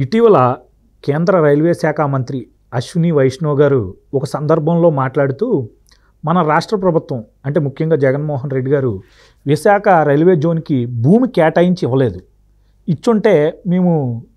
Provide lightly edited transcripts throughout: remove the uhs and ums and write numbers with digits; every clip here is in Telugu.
ఇటీవల కేంద్ర రైల్వే శాఖ మంత్రి అశ్విని వైష్ణవ్ గారు ఒక సందర్భంలో మాట్లాడుతూ మన రాష్ట్ర ప్రభుత్వం అంటే ముఖ్యంగా జగన్మోహన్ రెడ్డి గారు విశాఖ రైల్వే జోన్కి భూమి కేటాయించి ఇవ్వలేదు. ఇచ్చుంటే మేము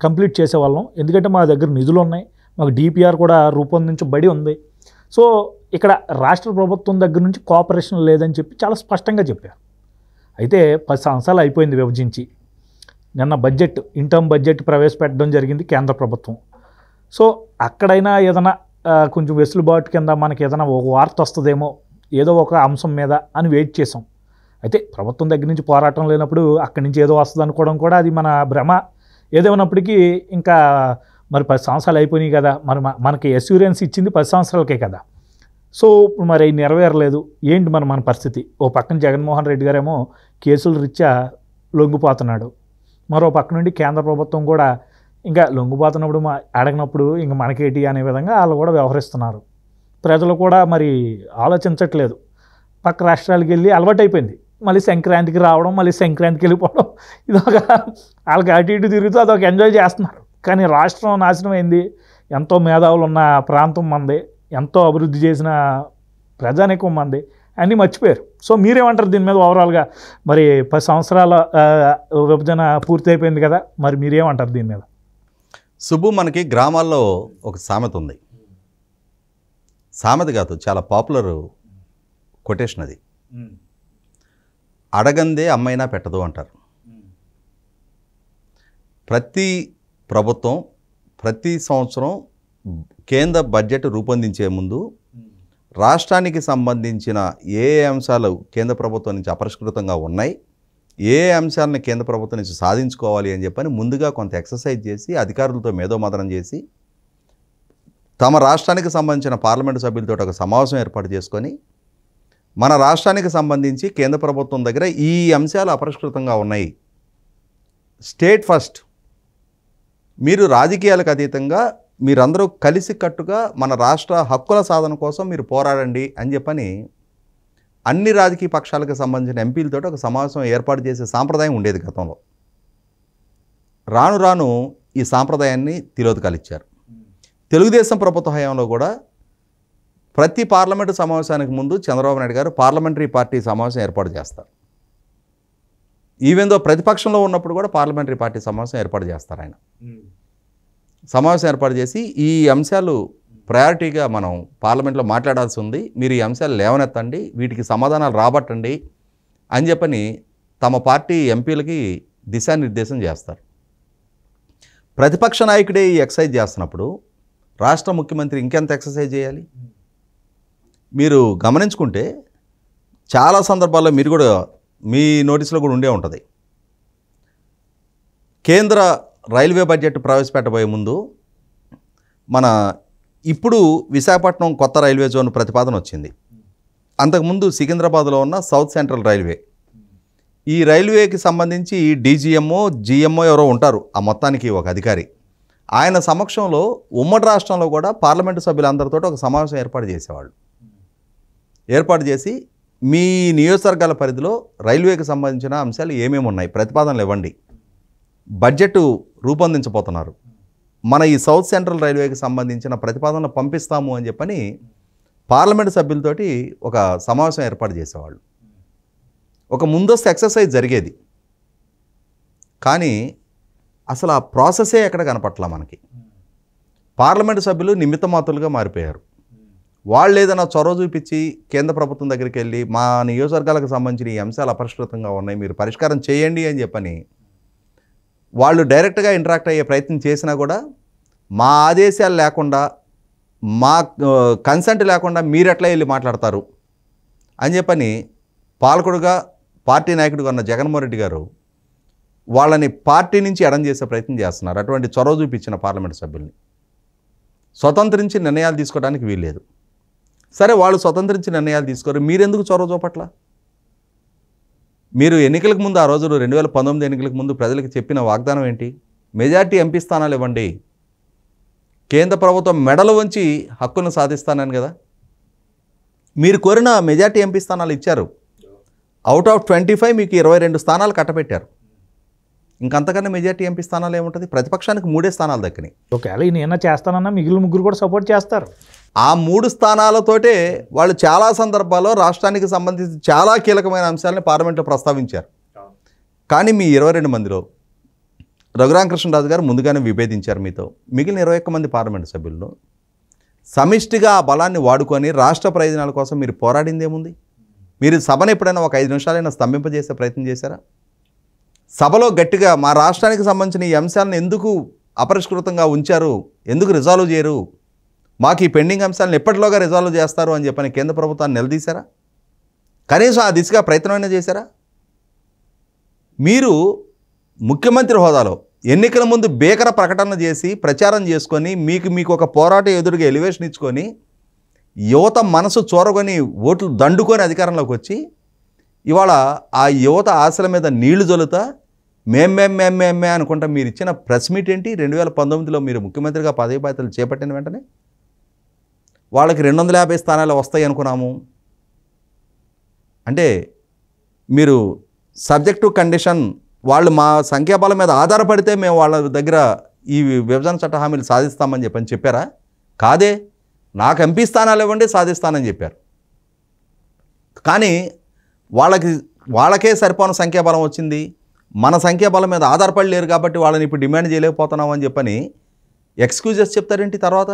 కంప్లీట్ చేసేవాళ్ళం, ఎందుకంటే మా దగ్గర నిధులు ఉన్నాయి, మాకు డిపిఆర్ కూడా రూపొందించబడి ఉంది. సో ఇక్కడ రాష్ట్ర ప్రభుత్వం దగ్గర నుంచి కోఆపరేషన్ లేదని చెప్పి చాలా స్పష్టంగా చెప్పారు. అయితే 10 సంవత్సరాలు అయిపోయింది విభజించి. నిన్న బడ్జెట్ ఇన్టర్మ్ బడ్జెట్ ప్రవేశపెట్టడం జరిగింది కేంద్ర ప్రభుత్వం. సో అక్కడైనా ఏదైనా కొంచెం వెసులుబాటు కింద మనకి ఏదైనా ఒక వార్త వస్తుందేమో ఏదో ఒక అంశం మీద అని వెయిట్ చేసాం. అయితే ప్రభుత్వం దగ్గర నుంచి పోరాటం లేనప్పుడు అక్కడి నుంచి ఏదో వస్తుంది అనుకోవడం కూడా అది మన భ్రమ. ఏదేమైనప్పటికీ ఇంకా మరి 10 సంవత్సరాలు అయిపోయినాయి కదా, మరి మనకి అష్యూరెన్స్ ఇచ్చింది 10 సంవత్సరాలకే కదా. సో ఇప్పుడు మరి నెరవేరలేదు, ఏంటి మన పరిస్థితి? ఓ పక్కన జగన్మోహన్ రెడ్డి గారేమో కేసుల రీత్యా లొంగిపోతున్నాడు, మరో పక్క నుండి కేంద్ర ప్రభుత్వం కూడా ఇంకా లొంగిపోతున్నప్పుడు అడగినప్పుడు ఇంక మనకేటి అనే విధంగా వాళ్ళు కూడా వ్యవహరిస్తున్నారు. ప్రజలు కూడా మరి ఆలోచించట్లేదు. పక్క రాష్ట్రాలకు వెళ్ళి అలవాటైపోయింది, మళ్ళీ సంక్రాంతికి రావడం, మళ్ళీ సంక్రాంతికి వెళ్ళిపోవడం, ఇదొక వాళ్ళకి అటు ఇటు తిరుగుతూ అదొక ఎంజాయ్ చేస్తున్నారు. కానీ రాష్ట్రం నాశనం అయింది. ఎంతో మేధావులు ఉన్న ప్రాంతం మంది, ఎంతో అభివృద్ధి చేసిన ప్రజానీకం మంది, అన్నీ మర్చిపోయారు. సో మీరేమంటారు దీని మీద? ఓవరాల్గా మరి 10 సంవత్సరాల విభజన పూర్తి అయిపోయింది కదా, మరి మీరేమంటారు దీని మీద? సుబ్బు, మనకి గ్రామాల్లో ఒక సామెత ఉంది. సామెత కాదు, చాలా పాపులర్ కొటేషన్ అది. అడగందే అమ్మైనా పెట్టదు అంటారు. ప్రతి ప్రభుత్వం ప్రతి సంవత్సరం కేంద్ర బడ్జెట్ రూపొందించే ముందు రాష్ట్రానికి సంబంధించిన ఏ అంశాలు కేంద్ర ప్రభుత్వం నుంచి అపరిష్కృతంగా ఉన్నాయి, ఏ అంశాలను కేంద్ర ప్రభుత్వం నుంచి సాధించుకోవాలి అని చెప్పని ముందుగా కొంత ఎక్సర్సైజ్ చేసి అధికారులతో మేధోమథనం చేసి తమ రాష్ట్రానికి సంబంధించిన పార్లమెంటు సభ్యులతో ఒక సమావేశం ఏర్పాటు చేసుకొని మన రాష్ట్రానికి సంబంధించి కేంద్ర ప్రభుత్వం దగ్గర ఈ అంశాలు అపరిష్కృతంగా ఉన్నాయి, స్టేట్ ఫస్ట్, మీరు రాజకీయాలకు అతీతంగా మీరందరూ కలిసికట్టుగా మన రాష్ట్ర హక్కుల సాధన కోసం మీరు పోరాడండి అని చెప్పని అన్ని రాజకీయ పక్షాలకు సంబంధించిన ఎంపీలతో ఒక సమావేశం ఏర్పాటు చేసే సాంప్రదాయం ఉండేది గతంలో. రాను రాను ఈ సాంప్రదాయాన్ని తిలోదకాలిచ్చారు. తెలుగుదేశం ప్రభుత్వ హయాంలో కూడా ప్రతి పార్లమెంటు సమావేశానికి ముందు చంద్రబాబు నాయుడు గారు పార్లమెంటరీ పార్టీ సమావేశం ఏర్పాటు చేస్తారు. ఈవెందో ప్రతిపక్షంలో ఉన్నప్పుడు కూడా పార్లమెంటరీ పార్టీ సమావేశం ఏర్పాటు చేస్తారు. ఆయన సమావేశం ఏర్పాటు చేసి ఈ అంశాలు ప్రయారిటీగా మనం పార్లమెంట్లో మాట్లాడాల్సి ఉంది, మీరు ఈ అంశాలు లేవనెత్తండి, వీటికి సమాధానాలు రాబట్టండి అని చెప్పని తమ పార్టీ ఎంపీలకి దిశానిర్దేశం చేస్తారు. ప్రతిపక్ష నాయకుడే ఈ ఎక్సర్సైజ్ చేస్తున్నప్పుడు రాష్ట్ర ముఖ్యమంత్రి ఇంకెంత ఎక్సర్సైజ్ చేయాలి? మీరు గమనించుకుంటే చాలా సందర్భాల్లో మీరు కూడా మీ నోటీసులో కూడా ఉండే ఉంటుంది. కేంద్ర రైల్వే బడ్జెట్ ప్రవేశపెట్టబోయే ముందు మన ఇప్పుడు విశాఖపట్నం కొత్త రైల్వే జోన్ ప్రతిపాదన వచ్చింది. అంతకుముందు సికింద్రాబాద్లో ఉన్న సౌత్ సెంట్రల్ రైల్వే, ఈ రైల్వేకి సంబంధించి డీజీఎంఓ జిఎంఓ ఎవరో ఉంటారు, ఆ మొత్తానికి ఒక అధికారి, ఆయన సమక్షంలో ఉమ్మడి రాష్ట్రంలో కూడా పార్లమెంటు సభ్యులందరితో ఒక సమావేశం ఏర్పాటు చేసేవాళ్ళు. ఏర్పాటు చేసి మీ నియోజకవర్గాల పరిధిలో రైల్వేకి సంబంధించిన అంశాలు ఏమేమి ఉన్నాయి, ప్రతిపాదనలు ఇవ్వండి, బడ్జెట్ రూపొందించబోతున్నారు, మన ఈ సౌత్ సెంట్రల్ రైల్వేకి సంబంధించిన ప్రతిపాదనలు పంపిస్తాము అని చెప్పని పార్లమెంటు సభ్యులతోటి ఒక సమావేశం ఏర్పాటు చేసేవాళ్ళు. ఒక ముందస్తు ఎక్సర్సైజ్ జరిగేది, కానీ అసలు ఆ ప్రాసెసే ఎక్కడ కనపట్లా మనకి. పార్లమెంటు సభ్యులు నిమిత్తమాతులుగా మారిపోయారు. వాళ్ళు ఏదైనా చొరవ చూపించి కేంద్ర ప్రభుత్వం దగ్గరికి వెళ్ళి మా నియోజకవర్గాలకు సంబంధించిన ఈ అంశాలు అపరిష్కృతంగా ఉన్నాయి, మీరు పరిష్కారం చేయండి అని చెప్పని వాళ్ళు డైరెక్ట్గా ఇంటరాక్ట్ అయ్యే ప్రయత్నం చేసినా కూడా మా ఆదేశాలు లేకుండా, మా కన్సెంట్ లేకుండా మీరు ఎట్లా వెళ్ళి మాట్లాడతారు అని చెప్పని పాలకుడుగా పార్టీ నాయకుడిగా ఉన్న జగన్మోహన్ రెడ్డి గారు వాళ్ళని పార్టీ నుంచి ఎడం చేసే ప్రయత్నం చేస్తున్నారు. అటువంటి చొరవ చూపించిన పార్లమెంటు సభ్యుల్ని స్వతంత్రించి నిర్ణయాలు తీసుకోవడానికి వీల్లేదు. సరే, వాళ్ళు స్వతంత్రించి నిర్ణయాలు తీసుకోరు, మీరెందుకు చొరవ చూపట్లా? మీరు ఎన్నికలకు ముందు, ఆ రోజులు 2019 ఎన్నికలకు ముందు ప్రజలకు చెప్పిన వాగ్దానం ఏంటి? మెజార్టీ ఎంపీ స్థానాలు ఇవ్వండి, కేంద్ర ప్రభుత్వం మెడలు వంచి హక్కును సాధిస్తానని కదా. మీరు కోరిన మెజార్టీ ఎంపీ స్థానాలు ఇచ్చారు. అవుట్ ఆఫ్ 25 మీకు 22 స్థానాలు కట్టబెట్టారు. ఇంకంతకన్నా మెజార్టీ ఎంపీ స్థానాలు ఏముంటుంది? ప్రతిపక్షానికి 3 స్థానాలు దక్కినాయి. ఒకవేళ ఈయన ఏమైనా చేస్తానన్నా మిగిలిన ముగ్గురు కూడా సపోర్ట్ చేస్తారు. ఆ 3 స్థానాలతోటే వాళ్ళు చాలా సందర్భాల్లో రాష్ట్రానికి సంబంధించి చాలా కీలకమైన అంశాలని పార్లమెంట్లో ప్రస్తావించారు. కానీ మీ 22 మందిలో రఘురామకృష్ణరాజు గారు ముందుగానే విభేదించారు మీతో. మిగిలిన 21 మంది పార్లమెంటు సభ్యుల్లో సమిష్టిగా ఆ బలాన్ని వాడుకొని రాష్ట్ర ప్రయోజనాల కోసం మీరు పోరాడింది ఏముంది? మీరు సభను ఎప్పుడైనా ఒక 5 నిమిషాలైనా స్తంభింపజేసే ప్రయత్నం చేశారా? సభలో గట్టిగా మా రాష్ట్రానికి సంబంధించిన ఈ అంశాలను ఎందుకు అపరిష్కృతంగా ఉంచారు, ఎందుకు రిజాల్వ్ చేయరు, మాకు ఈ పెండింగ్ అంశాలను ఎప్పటిలోగా రిజాల్వ్ చేస్తారు అని చెప్పని కేంద్ర ప్రభుత్వాన్ని నిలదీశారా? కనీసం ఆ దిశగా ప్రయత్నమైనా చేశారా? మీరు ముఖ్యమంత్రి హోదాలో ఎన్నికల ముందు బేకర ప్రకటన చేసి ప్రచారం చేసుకొని మీకు ఒక పోరాట ఎదురుగా ఎలివేషన్ ఇచ్చుకొని యువత మనసు చూరగొని ఓట్లు దండుకొని అధికారంలోకి వచ్చి ఇవాళ ఆ యువత ఆశల మీద నీళ్లు జల్లుతా మేమే అనుకుంటా మీరు ఇచ్చిన ప్రెస్ మీట్ ఏంటి? 2019లో మీరు ముఖ్యమంత్రిగా పదవి బాధ్యతలు చేపట్టిన వెంటనే వాళ్ళకి 250 స్థానాలు వస్తాయి అనుకున్నాము అంటే మీరు సబ్జెక్టు కండిషన్ వాళ్ళు మా సంఖ్యాబలం మీద ఆధారపడితే మేము వాళ్ళ దగ్గర ఈ విభజన చట్ట హామీలు సాధిస్తామని చెప్పారా? కాదే, నాకు ఎంపీ స్థానాలు ఇవ్వండి సాధిస్తానని చెప్పారు. కానీ వాళ్ళకే సరిపోని సంఖ్యాబలం వచ్చింది, మన సంఖ్యాబలం మీద ఆధారపడలేరు కాబట్టి వాళ్ళని ఇప్పుడు డిమాండ్ చేయలేకపోతున్నాం అని చెప్పని ఎక్స్క్యూజెస్ చెప్తారేంటి తర్వాత?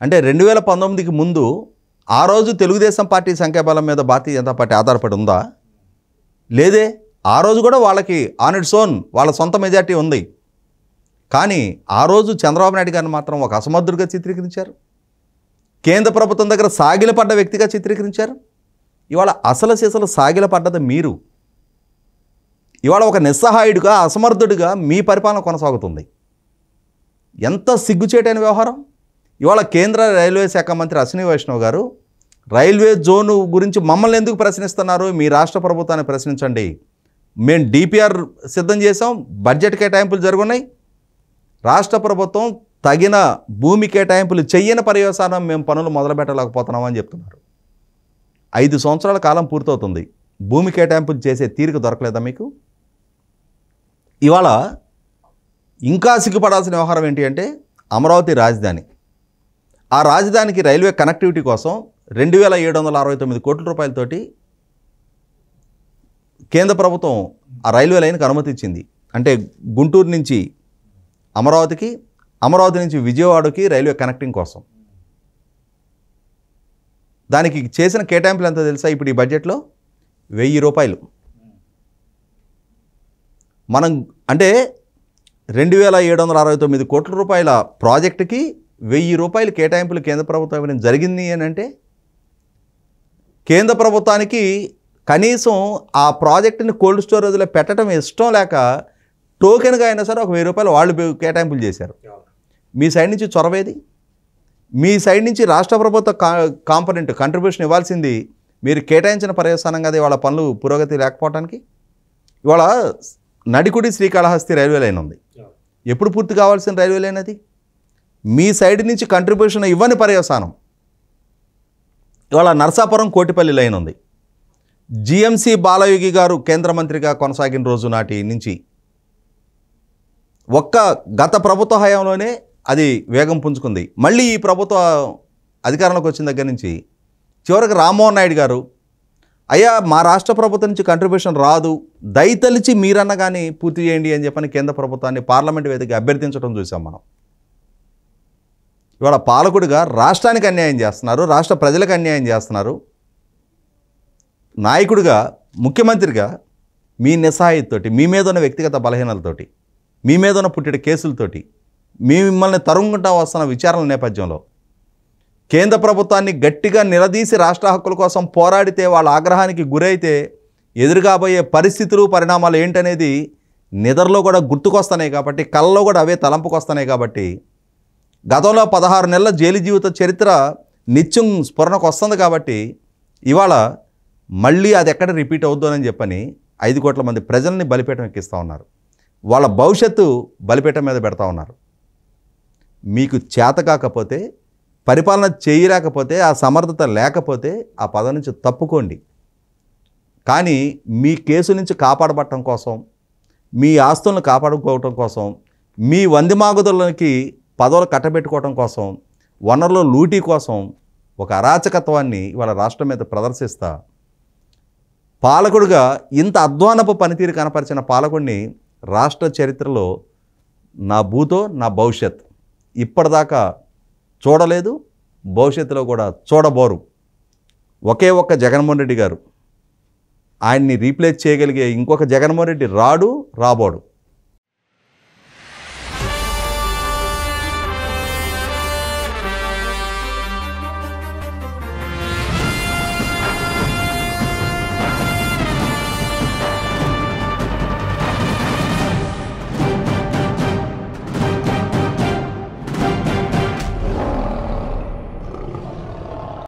అంటే 2019కి ముందు ఆ రోజు తెలుగుదేశం పార్టీ సంఖ్యాబలం మీద భారతీయ జనతా పార్టీ ఆధారపడి ఉందా? లేదే. ఆ రోజు కూడా వాళ్ళకి ఆన్ ఇట్స్ ఓన్ వాళ్ళ సొంత మెజార్టీ ఉంది. కానీ ఆ రోజు చంద్రబాబు నాయుడు గారిని మాత్రం ఒక అసమర్థుడిగా చిత్రీకరించారు, కేంద్ర ప్రభుత్వం దగ్గర సాగిలపడ్డ వ్యక్తిగా చిత్రీకరించారు. ఇవాళ అసలు సిసలు సాగిలపడ్డది మీరు. ఇవాళ ఒక నిస్సహాయుడిగా అసమర్థుడిగా మీ పరిపాలన కొనసాగుతుంది. ఎంత సిగ్గుచేటైన వ్యవహారం. ఇవాళ కేంద్ర రైల్వే శాఖ మంత్రి అశ్విని వైష్ణవ్ గారు రైల్వే జోను గురించి మమ్మల్ని ఎందుకు ప్రశ్నిస్తున్నారు, మీ రాష్ట్ర ప్రభుత్వాన్ని ప్రశ్నించండి, మేము డిపిఆర్ సిద్ధం చేసాం, బడ్జెట్ కేటాయింపులు జరుగున్నాయి, రాష్ట్ర ప్రభుత్వం తగిన భూమి కేటాయింపులు చెయ్యని పర్యవసానం మేము పనులు మొదలుపెట్టలేకపోతున్నామని చెప్తున్నారు. 5 సంవత్సరాల కాలం పూర్తవుతుంది, భూమి కేటాయింపులు చేసే తీరిక దొరకలేదా మీకు? ఇవాళ ఇంకా సిగ్గుపడాల్సిన వ్యవహారం ఏంటి అంటే అమరావతి రాజధాని. ఆ రాజధానికి రైల్వే కనెక్టివిటీ కోసం 2769 కోట్ల రూపాయలతోటి కేంద్ర ప్రభుత్వం ఆ రైల్వే లైన్కి అనుమతి ఇచ్చింది. అంటే గుంటూరు నుంచి అమరావతికి, అమరావతి నుంచి విజయవాడకి రైల్వే కనెక్టింగ్ కోసం. దానికి చేసిన కేటాయింపులు ఎంత తెలుసా? ఇప్పుడు ఈ బడ్జెట్లో 1000 రూపాయలు. మనం అంటే 2769 కోట్ల రూపాయల ప్రాజెక్టుకి 1000 రూపాయలు కేటాయింపులు కేంద్ర ప్రభుత్వం ఇవ్వడం జరిగింది అని అంటే కేంద్ర ప్రభుత్వానికి కనీసం ఆ ప్రాజెక్టుని కోల్డ్ స్టోరేజ్లో పెట్టడం ఇష్టం లేక టోకెన్గా అయినా సరే ఒక 1000 రూపాయలు వాళ్ళు కేటాయింపులు చేశారు. మీ సైడ్ నుంచి చొరవేది, మీ సైడ్ నుంచి రాష్ట్ర ప్రభుత్వ కాంపనెంట్ కంట్రిబ్యూషన్ ఇవ్వాల్సింది మీరు కేటాయించిన పర్యవసానంగా అది వాళ్ళ పనులు పురోగతి లేకపోవడానికి. ఇవాళ నడికుడి శ్రీకాళహస్తి రైల్వే లైన్ ఉంది, ఎప్పుడు పూర్తి కావాల్సిన రైల్వే లైన్ అది? మీ సైడ్ నుంచి కంట్రిబ్యూషన్ ఇవ్వని పర్యవసానం. ఇవాళ నరసాపురం కోటిపల్లి లైన్ ఉంది, జిఎంసి బాలయోగి గారు కేంద్ర మంత్రిగా కొనసాగిన రోజు నాటి నుంచి గత ప్రభుత్వ హయాంలోనే అది వేగం పుంజుకుంది. మళ్ళీ ఈ ప్రభుత్వ అధికారంలోకి వచ్చిన దగ్గర నుంచి చివరికి రామ్మోహన్ నాయుడు గారు అయ్యా మా రాష్ట్ర ప్రభుత్వం నుంచి కంట్రిబ్యూషన్ రాదు, దయతలిచి మీరన్న కానీ పూర్తి చేయండి అని చెప్పని కేంద్ర ప్రభుత్వాన్ని పార్లమెంట్ వేదిక అభ్యర్థించడం చూసాం మనం. ఇవాళ పాలకుడిగా రాష్ట్రానికి అన్యాయం చేస్తున్నారు, రాష్ట్ర ప్రజలకు అన్యాయం చేస్తున్నారు. నాయకుడిగా, ముఖ్యమంత్రిగా మీ నిస్సహాయతతోటి, మీ మీద ఉన్న వ్యక్తిగత బలహీనలతోటి, మీ మీద ఉన్న పుట్టిన కేసులతోటి, మిమ్మల్ని తరుముకుంటా వస్తున్న విచారణల నేపథ్యంలో కేంద్ర ప్రభుత్వాన్ని గట్టిగా నిలదీసి రాష్ట్ర హక్కుల కోసం పోరాడితే వాళ్ళ ఆగ్రహానికి గురైతే ఎదురుగాబోయే పరిస్థితులు, పరిణామాలు ఏంటనేది నిద్రలో కూడా గుర్తుకొస్తున్నాయి కాబట్టి, కళ్ళలో కూడా అవే తలంపుకొస్తున్నాయి కాబట్టి గతంలో 16 నెలల జైలు జీవిత చరిత్ర నిత్యం స్ఫురణకు వస్తుంది కాబట్టి ఇవాళ మళ్ళీ అది ఎక్కడ రిపీట్ అవుద్దని చెప్పని 5 కోట్ల మంది ప్రజల్ని బలిపీఠం ఎక్కిస్తూ ఉన్నారు. వాళ్ళ భవిష్యత్తు బలిపీఠం మీద పెడతా ఉన్నారు. మీకు చేత కాకపోతే, పరిపాలన చేయలేకపోతే, ఆ సమర్థత లేకపోతే ఆ పదవి నుంచి తప్పుకోండి. కానీ మీ కేసు నుంచి కాపాడబట్టడం కోసం, మీ ఆస్తులను కాపాడుకోవటం కోసం, మీ వందిమాగుదులకి పదవులు కట్టబెట్టుకోవటం కోసం, వనరుల లూటీ కోసం ఒక అరాచకత్వాన్ని ఇవాళ రాష్ట్రం మీద ప్రదర్శిస్తా పాలకుడిగా ఇంత అధ్వానపు పనితీరు కనపరిచిన పాలకుడిని రాష్ట్ర చరిత్రలో నా భూతో నా భవిష్యత్ ఇప్పటిదాకా చూడలేదు, భవిష్యత్తులో కూడా చూడబోరు. ఒకే ఒక్క జగన్మోహన్ రెడ్డి గారు. ఆయన్ని రీప్లేస్ చేయగలిగే ఇంకొక జగన్మోహన్ రెడ్డి రాబోడు.